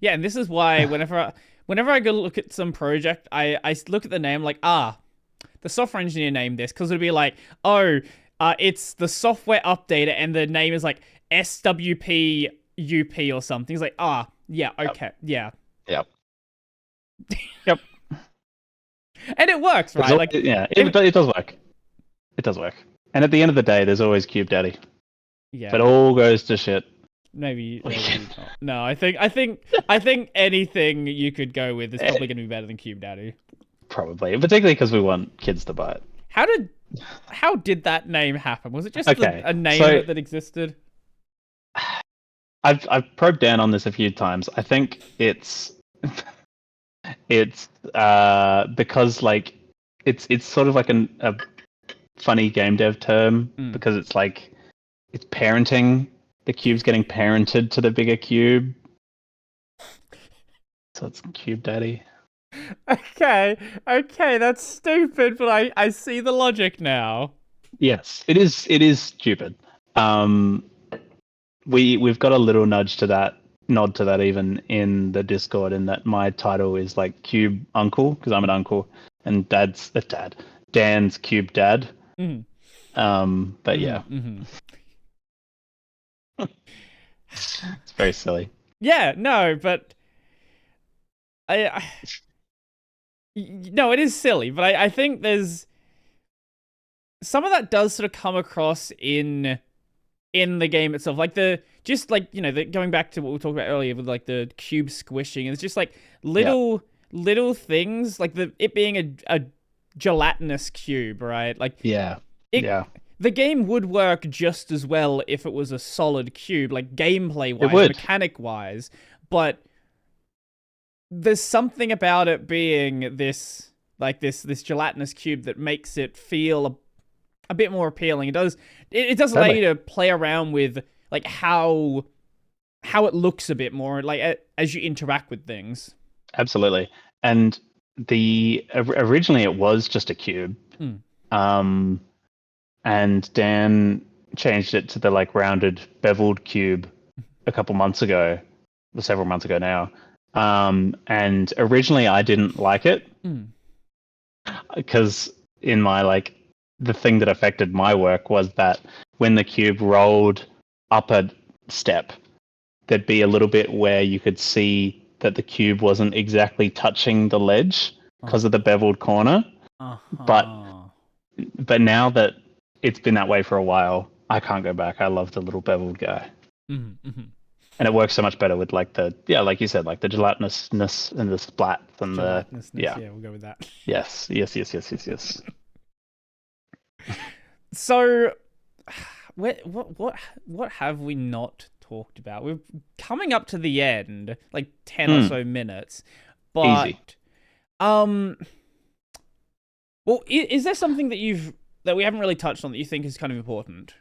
Yeah, and this is why whenever I go look at some project, I look at the name like, the software engineer named this because it'd be like, oh, it's the software updater, and the name is like SWPUP or something. It's like, yeah, Yep. okay, yeah, Yep. Yep. and it works, There's right? Like, yeah, if, it does work. It does work. And at the end of the day, there's always Cube Daddy. If yeah, it all goes to shit, we can. maybe not. No, I think anything you could go with is Eh, probably going to be better than Cube Daddy. Probably, particularly because we want kids to buy it. How did how did that name happen? Was it just Okay, a name of so it that existed? I've probed down on this a few times. I think it's because like it's sort of like a funny game dev term Mm. because it's like it's parenting. The cube's getting parented to the bigger cube, so it's Cube Daddy. Okay, okay, that's stupid, but I see the logic now. Yes, it is. It is stupid. Um, we've got a little nod to that even in the Discord, in that my title is like Cube Uncle because I'm an uncle, and Dad's a dad. Dan's Cube Dad. Mm. But yeah, Mm-hmm. it's very silly. Yeah, no, but I no, it is silly, but I think there's some of that does sort of come across in the game itself, like the just like going back to what we talked about earlier with like the cube squishing, and it's just like Yeah, little things like it being a gelatinous cube, right? Like yeah, it yeah. the game would work just as well if it was a solid cube, like gameplay It wise, would. mechanic wise, but there's something about it being this gelatinous cube that makes it feel a bit more appealing. It does allow you Totally. to play around with like how it looks a bit more, like as you interact with things. Absolutely. And originally it was just a cube. Mm. Um, and Dan changed it to the like rounded beveled cube a couple months ago, or several months ago now. And originally I didn't like it Mm. because in my like the thing that affected my work was that when the cube rolled up a step, there'd be a little bit where you could see that the cube wasn't exactly touching the ledge because of the beveled corner. But Uh-huh. now that it's been that way for a while, I can't go back. I love the little beveled guy. Mm-hmm. And it works so much better with like the like you said, like the gelatinousness and the splats and the Gelatinousness, yeah. yeah, we'll go with that. Yes, yes, yes, yes, yes, yes. So, what have we not talked about? We're coming up to the end, like 10 or Hmm, so minutes, easy. but um, well, is there something that we haven't really touched on that you think is kind of important?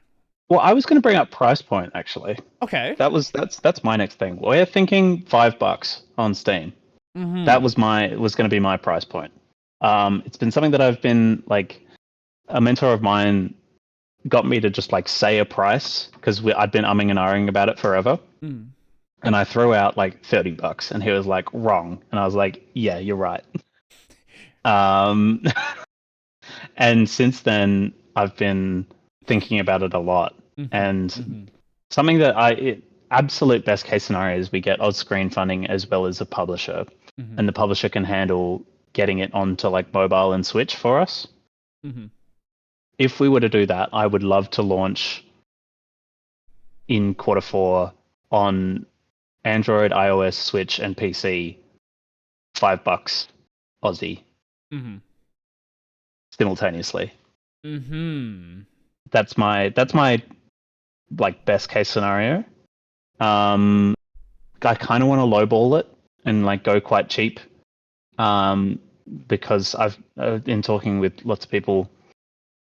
Well, I was going to bring up price point actually. Okay. That's my next thing. We're thinking $5 on Steam. That Mm-hmm. was going to be my price point. It's been something that I've been like a mentor of mine got me to just like say a price because I'd been umming and ahhing about it forever. Mm. And I threw out like $30, and he was like, "Wrong," and I was like, "Yeah, you're right." Um, and since then, I've been thinking about it a lot. Mm-hmm. And Mm-hmm. something that absolute best case scenario is we get odd screen funding as well as a publisher, Mm-hmm. and the publisher can handle getting it onto like mobile and Switch for us. Mm-hmm. If we were to do that, I would love to launch in quarter 4 on Android, iOS, Switch, and PC, $5 Aussie Mm-hmm. simultaneously. Mm-hmm. That's my like best case scenario. Um, I kind of want to lowball it and like go quite cheap. Um, because I've in talking with lots of people,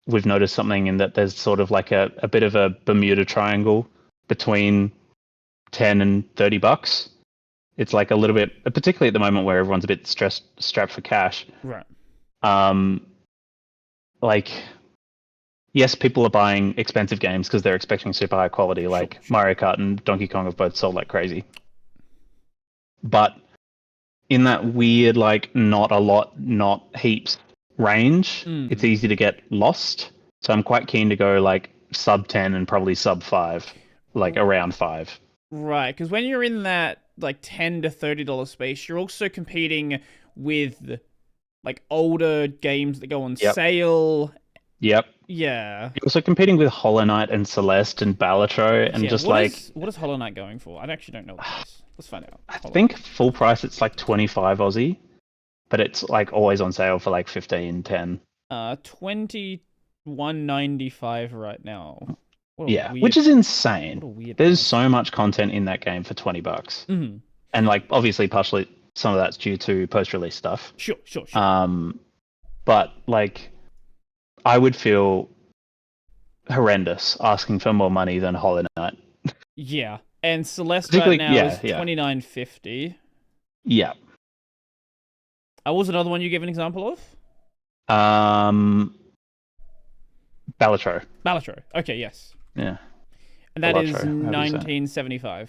we've noticed something in that there's sort of like a bit of a Bermuda Triangle between 10 and $30. It's like a little bit, particularly at the moment where everyone's a bit strapped for cash. Right. Um, like, yes, people are buying expensive games because they're expecting super high quality. Sure. Like Sure. Mario Kart and Donkey Kong have both sold like crazy. but in that weird, like, not a lot, not heaps range, it's easy to get lost. So I'm quite keen to go like sub 10 and probably sub 5, like around 5. Right, because when you're in that like $10 to $30 space, you're also competing with like older games that go on sale. Yep. Yeah. You're also competing with Hollow Knight and Celeste and Balatro and just what is Hollow Knight going for? I actually don't know what it is. Let's find out. I think full price it's like 25 Aussie, but it's like always on sale for like 15, 10. 21.95 right now. Which is insane. There's so much content in that game for $20. Mm-hmm. And like obviously partially some of that's due to post-release stuff. Sure. But like I would feel horrendous asking for more money than Hollow Knight. Yeah. And Celeste right now is $29.50. Yeah. What was another one you gave an example of? Balatro. Okay, yes. Yeah. And that is $19.75.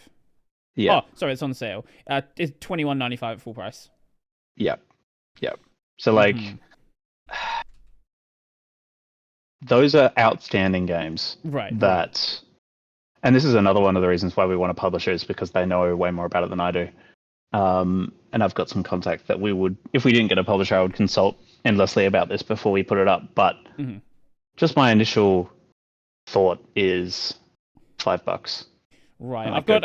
Yeah. Oh, sorry, it's on sale. It's $21.95 at full price. Yep. So like those are outstanding games. Right. And this is another one of the reasons why we want to publish it, is because they know way more about it than I do. And I've got some contacts that we would, if we didn't get a publisher, I would consult endlessly about this before we put it up. But just my initial thought is $5. Right. I've got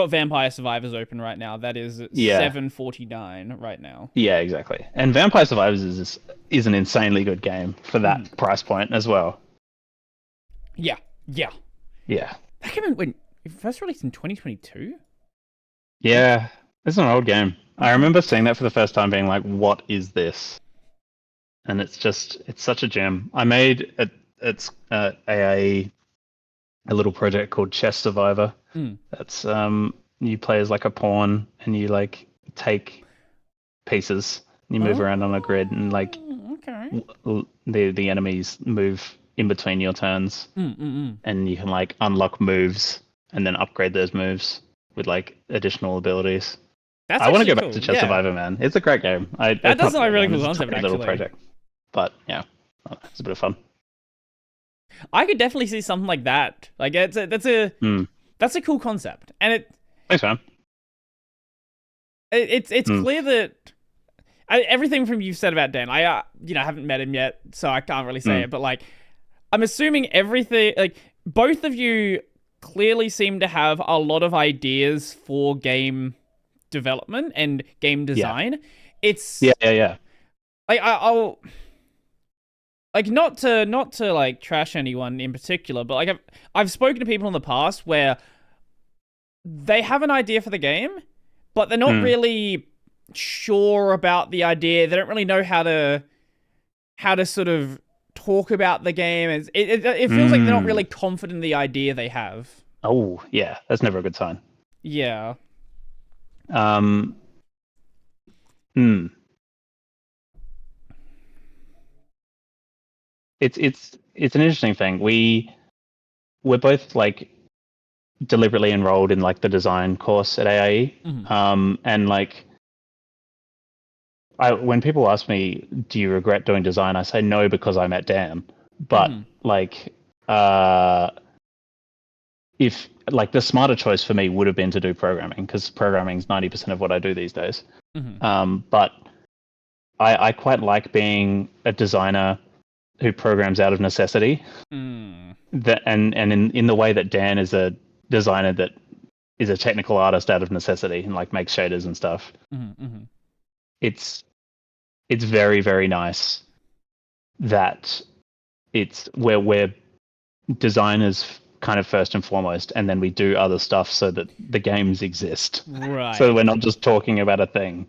Vampire Survivors open right now. That is $7.49 right now. Yeah, exactly. And Vampire Survivors is an insanely good game for that price point as well. Yeah. That came in when it first released in 2022. Yeah, it's an old game. I remember seeing that for the first time, being like, "What is this?" And it's such a gem. I made it's a little project called Chess Survivor. That's you play as like a pawn, and you like take pieces, and you move around on a grid, and like the enemies move in between your turns, and you can like unlock moves and then upgrade those moves with like additional abilities. I want to go back to Chess Survivor, man. It's a great game. That does sound like a really cool concept, actually. Little project, but yeah, it's a bit of fun. I could definitely see something like that. Like that's a cool concept, and thanks, man. It's clear that everything from you've said about Dan, I haven't met him yet, so I can't really say it, but like I'm assuming everything, like both of you clearly seem to have a lot of ideas for game development and game design. It's yeah. Like I'll like not to like trash anyone in particular, but like I've spoken to people in the past where they have an idea for the game, but they're not really sure about the idea. They don't really know how to sort of talk about the game. It feels like they're not really confident in the idea they have. Oh yeah, that's never a good sign. Yeah. It's an interesting thing. We're both like deliberately enrolled in like the design course at AIE. And like when people ask me, do you regret doing design? I say no, because I met Dan. But like if like the smarter choice for me would have been to do programming, because programming is 90% of what I do these days. But I quite like being a designer who programs out of necessity. That and in the way that Dan is a designer that is a technical artist out of necessity and like makes shaders and stuff. It's very, very nice that we're designers kind of first and foremost, and then we do other stuff so that the games exist. Right. So we're not just talking about a thing.